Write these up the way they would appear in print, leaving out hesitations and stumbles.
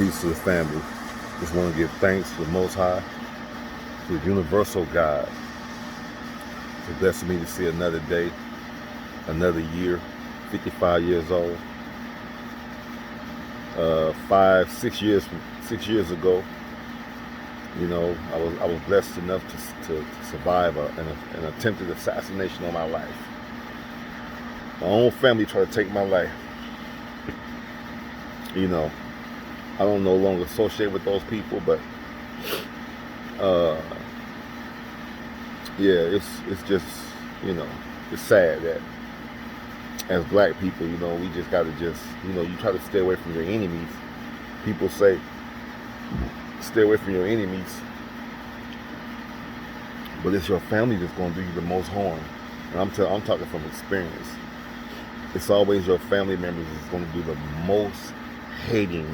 Peace to the family. Just want to give thanks to the Most High, to the universal God, for blessing me to see another day, another year, 55 years old. 6 years ago, I was blessed enough to survive an attempted assassination on my life. My own family tried to take my life. I don't no longer associate with those people, but uh, yeah, it's just it's sad that as black people, we just gotta you try to stay away from your enemies. People say stay away from your enemies, but it's your family that's gonna do you the most harm. And I'm talking from experience. It's always your family members that's gonna do the most hating.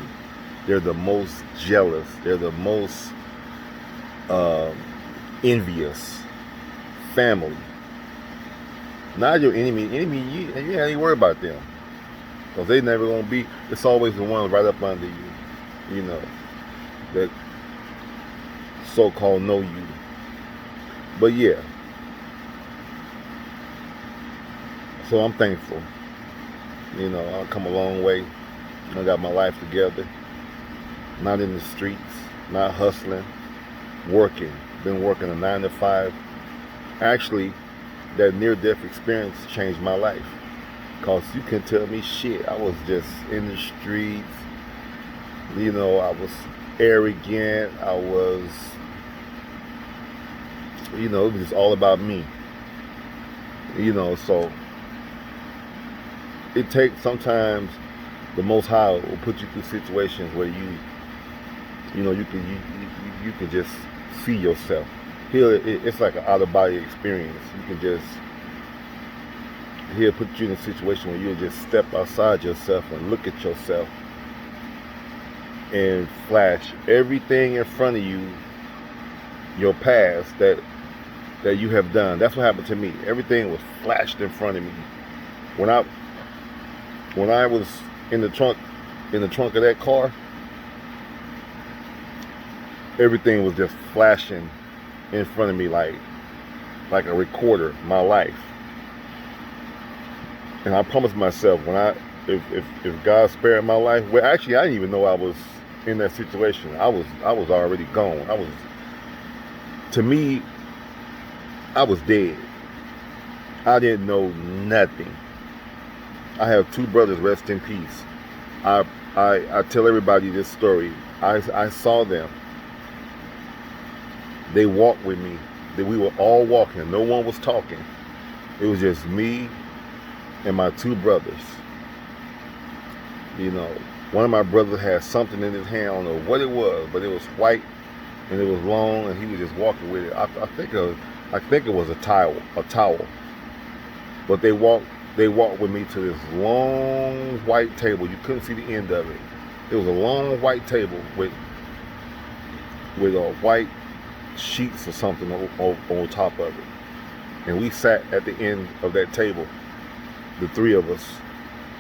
They're the most jealous. They're the most envious. Family. Not your enemy. You ain't worry about them. Because they never going to be. It's always the one right up under you. That so-called know you. But yeah. So I'm thankful. I've come a long way. I got my life together. Not in the streets, not hustling, working. Been working a 9 to 5. Actually, that near-death experience changed my life. Cause you can tell me shit. I was just in the streets. I was arrogant. I was, it was just all about me. So it takes sometimes the Most High will put you through situations where you can just see yourself. It's like an out of body experience. He'll put you in a situation where you'll just step outside yourself and look at yourself and flash everything in front of you, your past that you have done. That's what happened to me. Everything was flashed in front of me. When I was in the trunk of that car, everything was just flashing in front of me like a recorder, my life. And I promised myself if God spared my life, well, actually I didn't even know I was in that situation. I was already gone. To me, I was dead. I didn't know nothing. I have 2 brothers, rest in peace. I tell everybody this story. I saw them. They walked with me. We were all walking. No one was talking. It was just me and my 2 brothers. One of my brothers had something in his hand. I don't know what it was, but it was white and it was long, and he was just walking with it. I think it was a towel. But they walked with me to this long white table. You couldn't see the end of it. It was a long white table with a white sheets or something on top of it. And we sat at the end of that table, the 3 of us,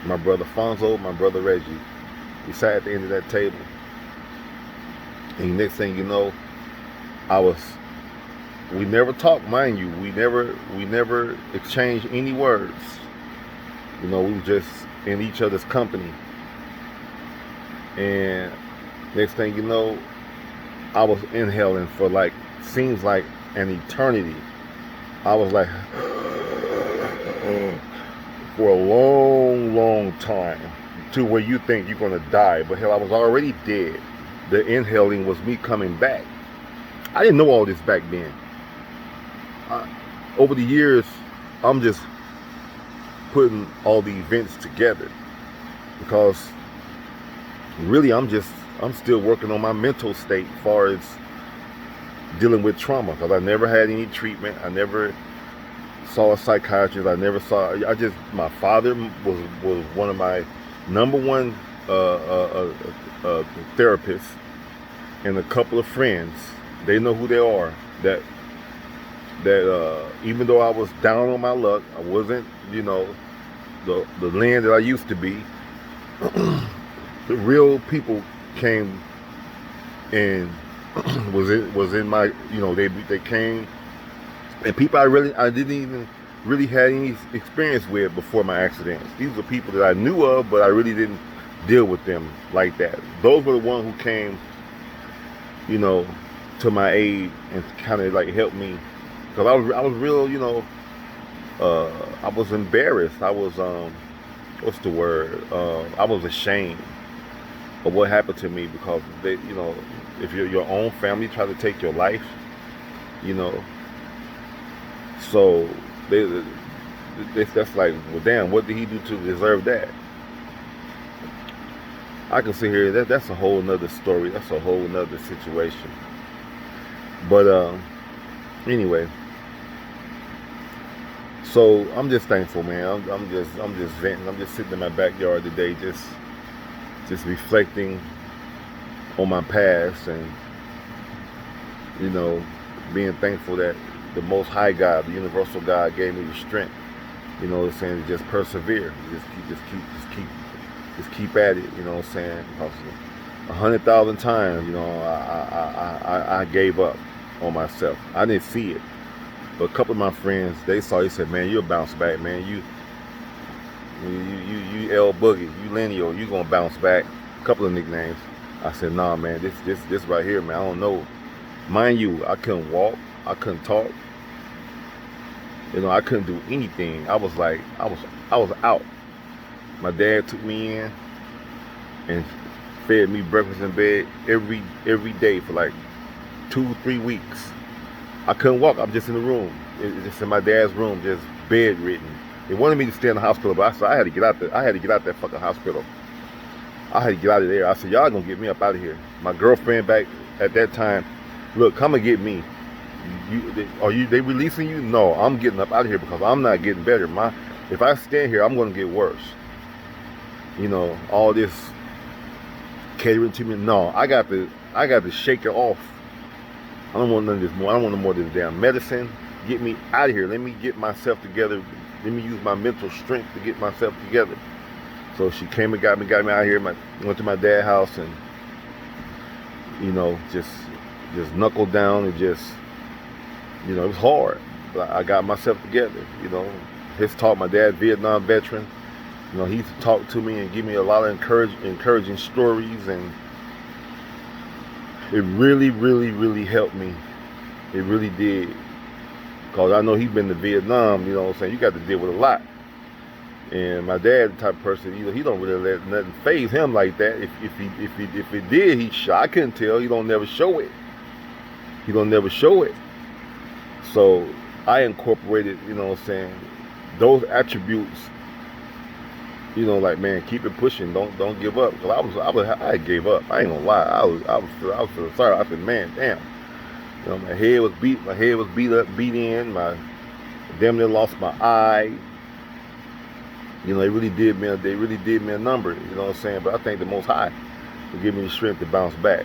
my brother Fonzo, my brother Reggie. We sat at the end of that table. And next thing you know, we never talked, mind you. We never exchanged any words. We were just in each other's company. And next thing you know, I was inhaling for seems like an eternity. I was like for a long time, to where you think you're gonna die, but hell, I was already dead. The inhaling was me coming back. I didn't know all this back then. Over the years, I'm just putting all the events together, because really I'm still working on my mental state as far as dealing with trauma, because I never had any treatment. I never saw a psychiatrist. My father was one of my number one therapists, and a couple of friends. They know who they are. That even though I was down on my luck, I wasn't the land that I used to be. The real people came and was in my, you know, they came, and people I didn't even really had any experience with before my accidents. These were people that I knew of, but I really didn't deal with them like that. Those were the ones who came, you know, to my aid and kind of like helped me, because I was real, you know, I was embarrassed. I was what's the word? I was ashamed of what happened to me, because they, you know, if your own family try to take your life, you know, so that's like, well, damn, what did he do to deserve that? I can sit here, that's a whole nother story. That's a whole nother situation. But anyway, so I'm just thankful, man. I'm just venting. I'm just sitting in my backyard today, just reflecting on my past, and, you know, being thankful that the Most High God, the Universal God, gave me the strength, you know what I'm saying, to just persevere, just keep at it, you know what I'm saying. Because 100,000 times, you know, I gave up on myself. I didn't see it, but a couple of my friends, they saw. He said, "Man, you'll bounce back, man. You L Boogie, you Lineal, you gonna bounce back." A couple of nicknames. I said, "Nah, man, this right here, man. I don't know." Mind you, I couldn't walk, I couldn't talk, you know, I couldn't do anything. I was like, I was out. My dad took me in and fed me breakfast in bed every day for like 2-3 weeks. I couldn't walk. I'm just in the room. It's just in my dad's room, just bedridden. They wanted me to stay in the hospital, but I said I had to get out there. I had to get out that fucking hospital. I had to get out of there. I said, y'all gonna get me up out of here. My girlfriend back at that time, look, come and get me. They releasing you? No, I'm getting up out of here, because I'm not getting better. If I stand here, I'm gonna get worse. You know, all this catering to me. No, I got to shake it off. I don't want none of this more. I don't want no more of this damn medicine. Get me out of here. Let me get myself together. Let me use my mental strength to get myself together. So she came and got me out of here. Went to my dad's house, and, you know, just knuckled down, and just, you know, it was hard. But I got myself together, you know. My dad, Vietnam veteran, you know, he used to talk to me and give me a lot of encouraging stories, and it really, really, really helped me. It really did. Because I know he's been to Vietnam, you know what I'm saying, you got to deal with a lot. And my dad, the type of person, he don't really let nothing faze him like that. If it did, I couldn't tell. He don't never show it. He don't never show it. So I incorporated, you know what I'm saying, those attributes. You know, like, man, keep it pushing. Don't give up. Cause I gave up. I ain't gonna lie. I was feeling sorry. I said, man, damn. You know, my head was beat up, beat in. My damn near lost my eye. You know, they really did me a number, you know what I'm saying? But I thank the Most High for giving me the strength to bounce back.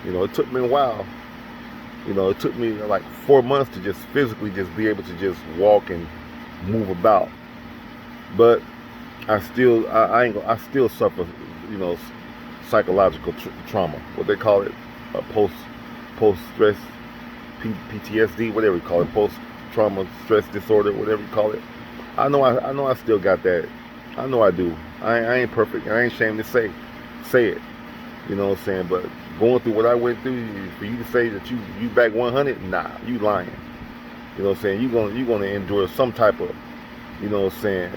You know, it took me a while. You know, it took me like 4 months to just physically just be able to just walk and move about. But I still suffer, you know, psychological trauma. What they call it, post stress, PTSD, whatever you call it, post trauma stress disorder, whatever you call it. I know I still got that. I know I do. I ain't perfect, and I ain't ashamed to say it. You know what I'm saying? But going through what I went through, for you to say that you back 100, nah, you lying. You know what I'm saying? You're gonna endure some type of, you know what I'm saying,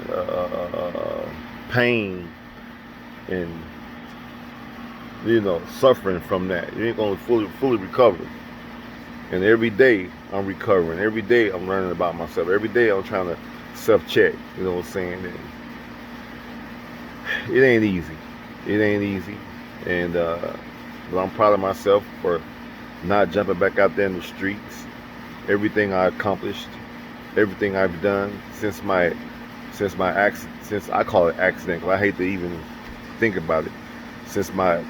pain and, you know, suffering from that. You ain't gonna fully recover. And every day I'm recovering. Every day I'm learning about myself. Every day I'm trying to self-check, you know what I'm saying? And it ain't easy. It ain't easy. And but I'm proud of myself for not jumping back out there in the streets. Everything I accomplished, everything I've done since my accident, since I call it accident, because I hate to even think about it. Since my,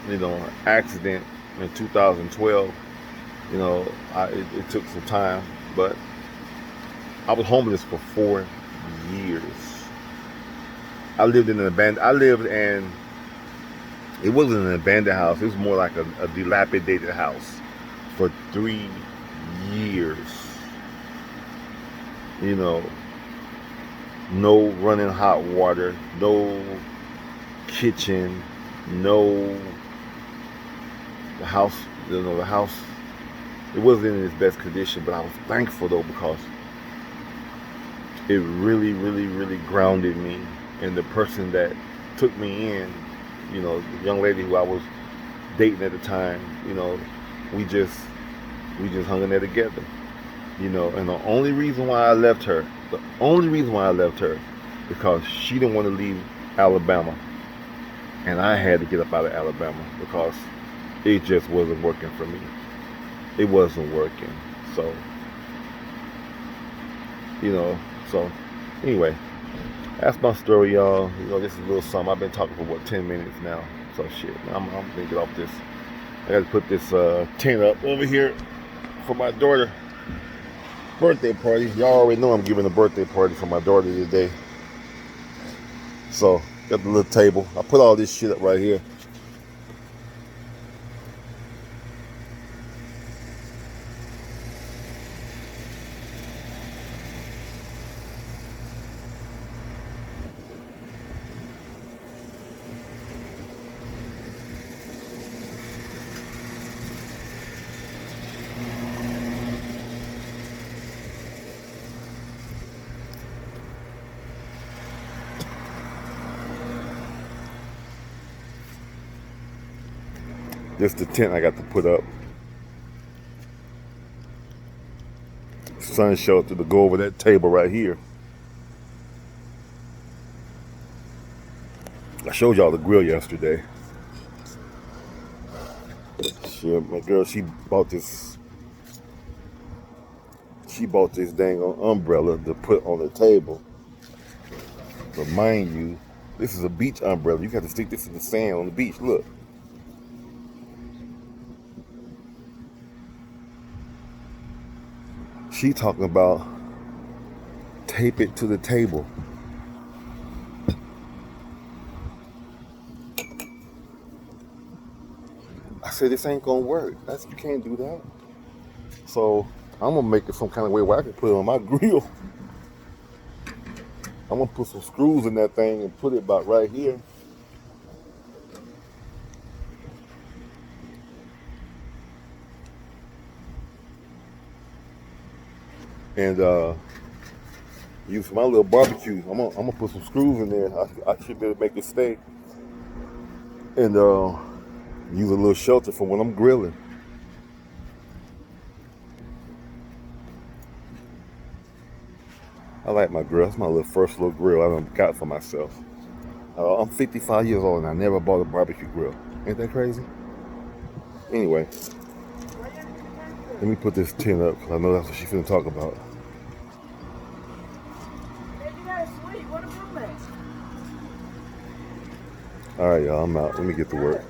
you know, accident in 2012, you know, it took some time, but I was homeless for 4 years. I lived in It wasn't an abandoned house. It was more like a dilapidated house for 3 years. You know, no running hot water, no kitchen, no the house. The house. It wasn't in its best condition, but I was thankful though because it really, really, really grounded me. And the person that took me in, the young lady who I was dating at the time, we just hung in there together, And the only reason why I left her, because she didn't want to leave Alabama, and I had to get up out of Alabama because it just wasn't working for me. It wasn't working. So, so anyway, that's my story, y'all. This is a little something. I've been talking for 10 minutes now. So shit, I'm gonna get off this. I gotta put this tent up over here for my daughter birthday party. Y'all already know I'm giving a birthday party for my daughter today. So got the little table. I put all this shit up right here. This is the tent I got to put up. Sun shelter to go over that table right here. I showed y'all the grill yesterday. Shit, my girl, she bought this dang umbrella to put on the table. But mind you, this is a beach umbrella. You got to stick this in the sand on the beach. Look. She talking about tape it to the table. I said, this ain't gonna work. You can't do that. So I'm gonna make it some kind of way where I can put it on my grill. I'm gonna put some screws in that thing and put it about right here. And use my little barbecue. I'm gonna put some screws in there. I should be able to make it stay. And use a little shelter for when I'm grilling. I like my grill. It's my first little grill I done got for myself. I'm 55 years old and I never bought a barbecue grill. Ain't that crazy? Anyway, let me put this tent up because I know that's what she's finna talk about. All right, y'all, I'm out. Let me get to work.